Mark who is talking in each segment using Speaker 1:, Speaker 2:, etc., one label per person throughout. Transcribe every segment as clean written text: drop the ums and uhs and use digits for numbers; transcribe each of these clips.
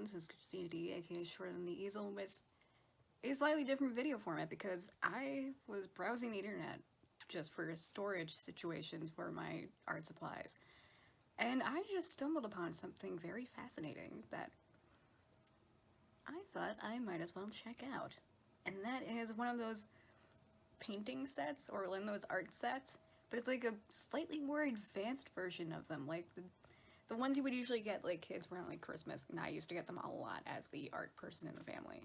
Speaker 1: This is Christina D, aka Shorter Than the Easel, with a slightly different video format because I was browsing the internet just for storage situations for my art supplies, and I just stumbled upon something very fascinating that I thought I might as well check out. And that is one of those painting sets, or one of those art sets, but it's like a slightly more advanced version of them, like the ones you would usually get like kids around like Christmas, and I used to get them a lot as the art person in the family.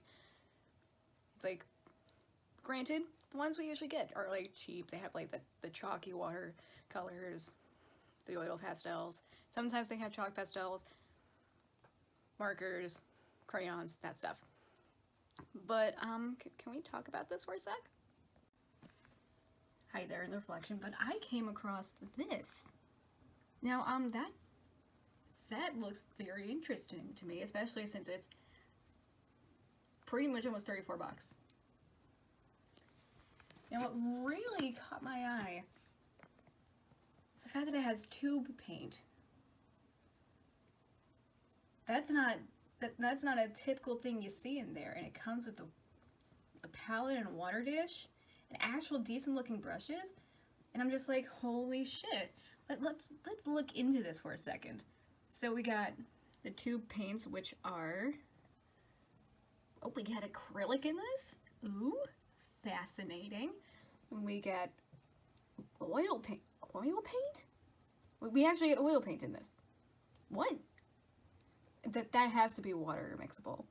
Speaker 1: It's like, granted, the ones we usually get are like cheap. They have like the chalky water colors, the oil pastels. Sometimes they have chalk pastels, markers, crayons, that stuff. But can we talk about this for a sec? Hi there in the reflection, but I came across this. Now that looks very interesting to me, especially since it's pretty much almost 34 bucks. Now what really caught my eye is the fact that it has tube paint. That's not a typical thing you see in there, and it comes with a palette and a water dish and actual decent looking brushes, and I'm just like, holy shit. Let's look into this for a second. So we got the tube paints, which are, oh, we got acrylic in this? Ooh, fascinating. And we got oil paint. Oil paint? We actually get oil paint in this. What? That has to be water mixable.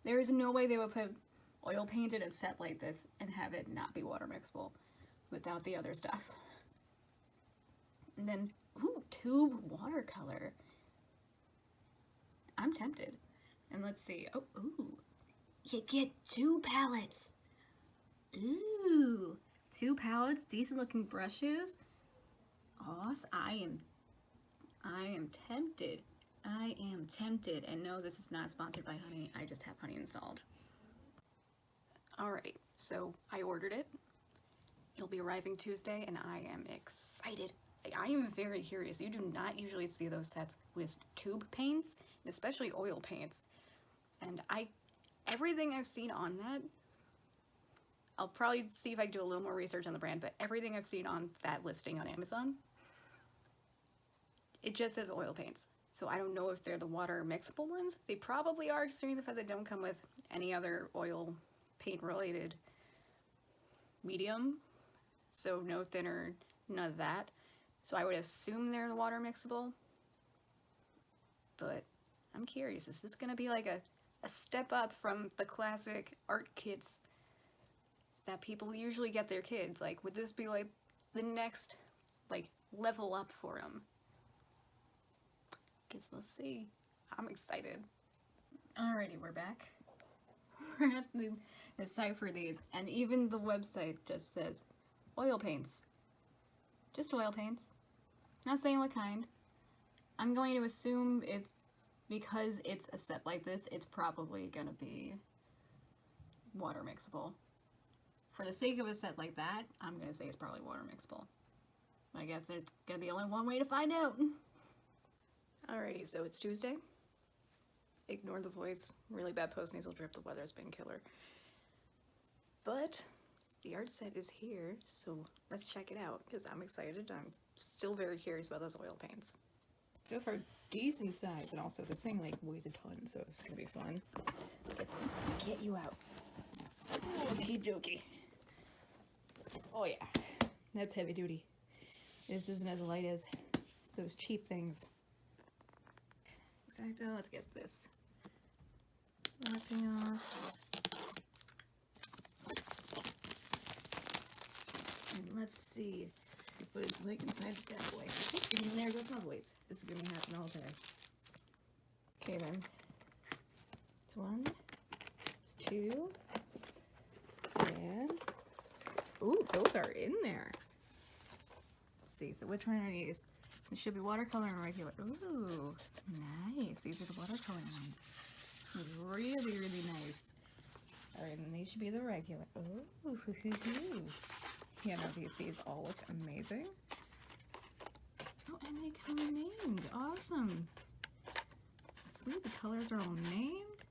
Speaker 1: There is no way they would put oil paint in a set like this and have it not be water mixable without the other stuff. And then, ooh, tube watercolor. I'm tempted. And let's see. Oh, ooh. You get 2 palettes. Ooh. 2 palettes, decent looking brushes. Awesome. I am tempted. I am tempted. And no, this is not sponsored by Honey. I just have Honey installed. Alrighty. So I ordered it. It'll be arriving Tuesday, and I am excited. I am very curious. You do not usually see those sets with tube paints, especially oil paints. And everything I've seen on that, I'll probably see if I can do a little more research on the brand, but everything I've seen on that listing on Amazon, it just says oil paints. So I don't know if they're the water mixable ones. They probably are, considering the fact they don't come with any other oil paint related medium. So no thinner, none of that. So I would assume they're the water mixable, but I'm curious, is this gonna be like a step up from the classic art kits that people usually get their kids? Like, would this be like the next, like, level up for them? Guess we'll see. I'm excited. Alrighty, we're back. We're at the site for these, and even the website just says oil paints. Just oil paints. Not saying what kind. I'm going to assume it's because it's a set like this, it's probably gonna be water mixable. For the sake of a set like that, I'm gonna say it's probably water mixable. I guess there's gonna be only one way to find out. Alrighty, so it's Tuesday. Ignore the voice. Really bad post-nasal drip. The weather's been killer. But the art set is here, so let's check it out, because I'm excited. I'm still very curious about those oil paints. So far, decent size, and also this thing like weighs a ton, so it's gonna be fun. Get you out. Okie dokie. Oh yeah, that's heavy duty. This isn't as light as those cheap things. Exacto, let's get this wrapping off. And let's see what it's like inside the bad boy. And there goes my voice. This is gonna be happening all day. Okay then. It's 1, it's 2, and ooh, those are in there. see. So which one are these? It should be watercolor and regular. Ooh, nice. These are the watercolor ones. Really, really nice. Alright, and these should be the regular. Ooh, yeah, no, these all look amazing. Oh, and they come named. Awesome. Sweet, the colors are all named.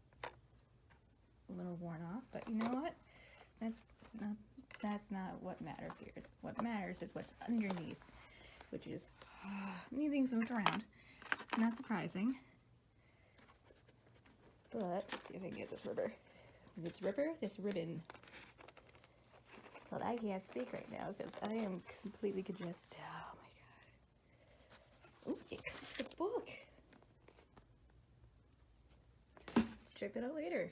Speaker 1: A little worn off, but you know what? That's not what matters here. What matters is what's underneath, which is many things moved around. Not surprising. But let's see if I can get this ribbon. This ribbon. But I can't speak right now because I am completely congested. Oh my god. Oh, here comes the book. Let's check that out later.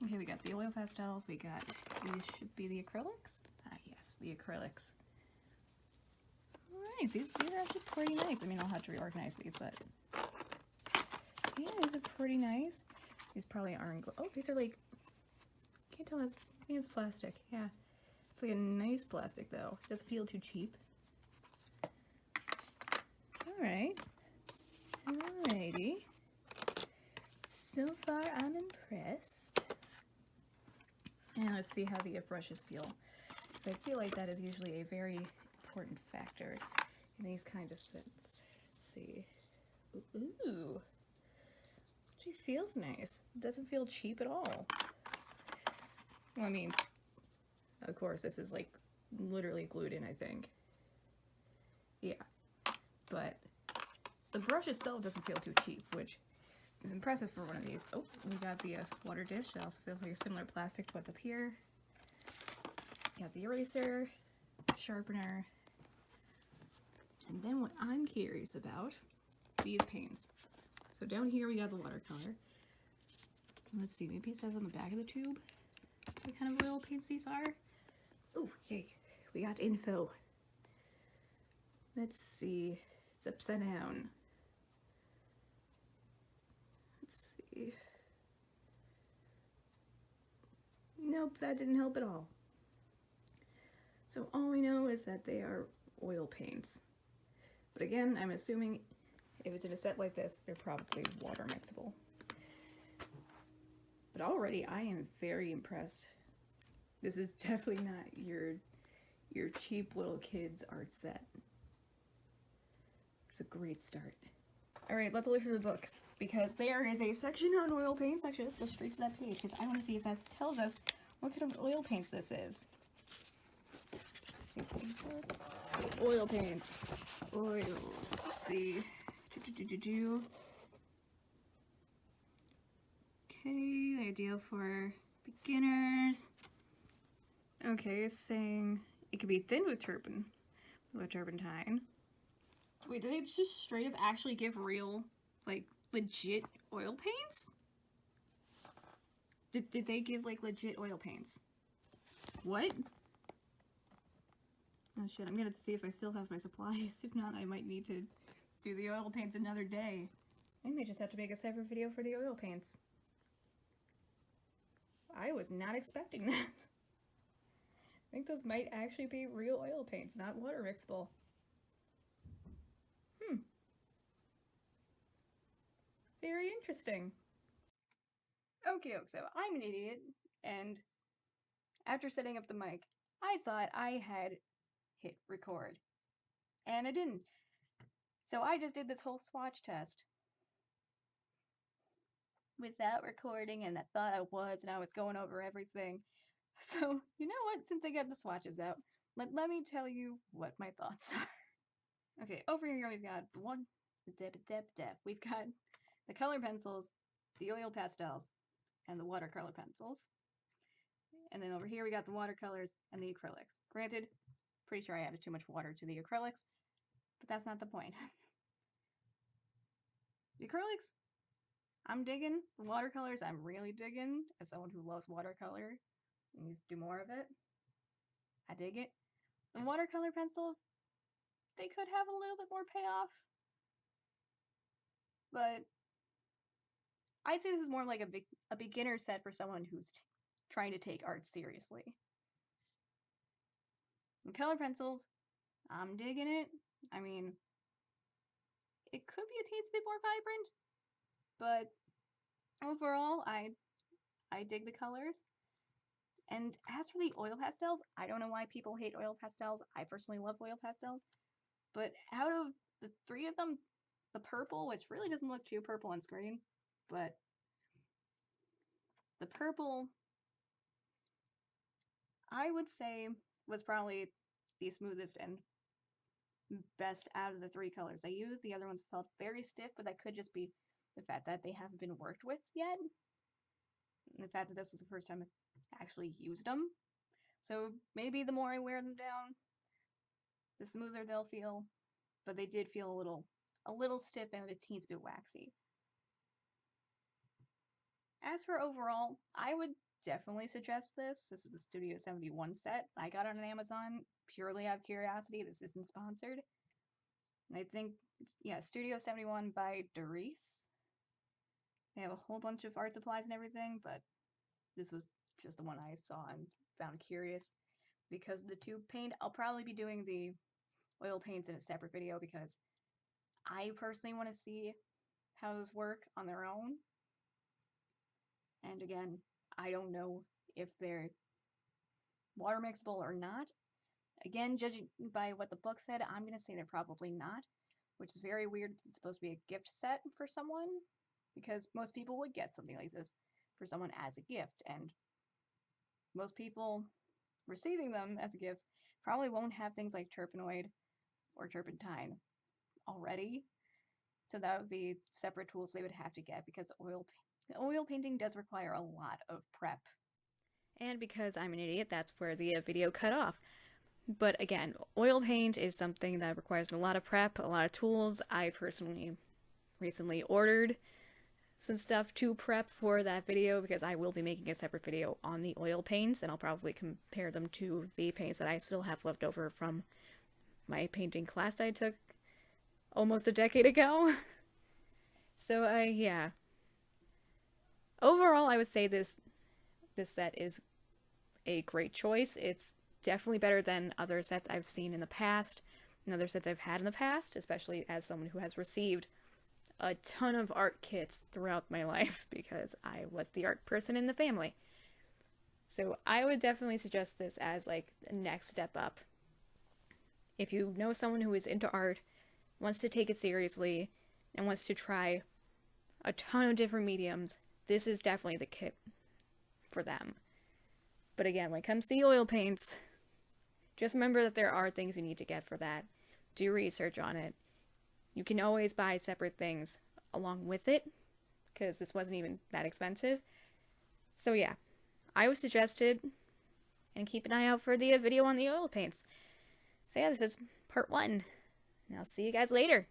Speaker 1: Okay, we got the oil pastels. We got, these should be the acrylics. Ah, yes, the acrylics. Alright, these are actually pretty nice. I mean, I'll have to reorganize these, but yeah, these are pretty nice. These probably aren't, oh, these are like, can't tell, I think it's plastic. Yeah, it's like a nice plastic though. It doesn't feel too cheap. Alright, alrighty. So far, I'm impressed. And let's see how the brushes feel. I feel like that is usually a very important factor in these kind of scents. Let's see. Ooh. She feels nice. It doesn't feel cheap at all. Well, I mean, of course, this is like literally glued in, I think. Yeah. But the brush itself doesn't feel too cheap, which is impressive for one of these. Oh, we got the water dish. It also feels like a similar plastic to what's up here. You got the eraser, sharpener, and then what I'm curious about, these paints. So down here we got the watercolor. Let's see, maybe it says on the back of the tube what kind of oil paints these are. Oh, yay, we got info. Let's see, it's upside down. Nope, that didn't help at all. So all we know is that they are oil paints. But again, I'm assuming if it's in a set like this, they're probably water mixable. But already I am very impressed. This is definitely not your cheap little kids art set. It's a great start. Alright, let's look through the books, because there is a section on oil paints. Actually, let's go straight to that page, because I want to see if that tells us what kind of oil paints this is. Oil paints. Oils. Let's see. Okay, the ideal for beginners. Okay, it's saying it could be thin with turpentine. Wait, did they just straight up actually give real, like, legit oil paints? Did they give, like, legit oil paints? What? Oh shit, I'm gonna see if I still have my supplies. If not, I might need to do the oil paints another day. I may just have to make a separate video for the oil paints. I was not expecting that. I think those might actually be real oil paints, not water mixable. Very interesting. Okay, so I'm an idiot, and after setting up the mic, I thought I had hit record. And I didn't. So I just did this whole swatch test without recording, and I thought I was, and I was going over everything. So, you know what? Since I got the swatches out, let me tell you what my thoughts are. Okay, over here we've got we've got the color pencils, the oil pastels, and the watercolor pencils. And then over here we got the watercolors and the acrylics. Granted, pretty sure I added too much water to the acrylics, but that's not the point. The acrylics, I'm digging. The watercolors, I'm really digging. As someone who loves watercolor and needs to do more of it, I dig it. The watercolor pencils, they could have a little bit more payoff, but I'd say this is more like a beginner set for someone who's trying to take art seriously. And color pencils, I'm digging it. I mean, it could be a teensy bit more vibrant, but overall, I dig the colors. And as for the oil pastels, I don't know why people hate oil pastels. I personally love oil pastels. But out of the three of them, the purple, which really doesn't look too purple on screen, but the purple, I would say, was probably the smoothest and best out of the three colors I used. The other ones felt very stiff, but that could just be the fact that they haven't been worked with yet. And the fact that this was the first time I actually used them. So maybe the more I wear them down, the smoother they'll feel. But they did feel a little stiff and a teensy bit waxy. As for overall, I would definitely suggest this. This is the Studio 71 set. I got it on Amazon purely out of curiosity. This isn't sponsored. And I think it's, yeah, Studio 71 by Doris. They have a whole bunch of art supplies and everything, but this was just the one I saw and found curious. Because the tube paint, I'll probably be doing the oil paints in a separate video because I personally want to see how those work on their own. And again, I don't know if they're water mixable or not. Again, judging by what the book said, I'm going to say they're probably not, which is very weird. It's supposed to be a gift set for someone, because most people would get something like this for someone as a gift, and most people receiving them as gifts probably won't have things like terpenoid or turpentine already, so that would be separate tools they would have to get, because oil painting does require a lot of prep. And because I'm an idiot, that's where the video cut off. But again, oil paint is something that requires a lot of prep, a lot of tools. I personally recently ordered some stuff to prep for that video because I will be making a separate video on the oil paints, and I'll probably compare them to the paints that I still have left over from my painting class I took almost a decade ago. So yeah. Overall, I would say this set is a great choice. It's definitely better than other sets I've seen in the past, and other sets I've had in the past, especially as someone who has received a ton of art kits throughout my life because I was the art person in the family. So I would definitely suggest this as like the next step up. If you know someone who is into art, wants to take it seriously, and wants to try a ton of different mediums, this is definitely the kit for them. But again, when it comes to the oil paints, just remember that there are things you need to get for that. Do research on it. You can always buy separate things along with it, because this wasn't even that expensive. So yeah, I would suggest it, and keep an eye out for the video on the oil paints. So yeah, this is part 1, and I'll see you guys later.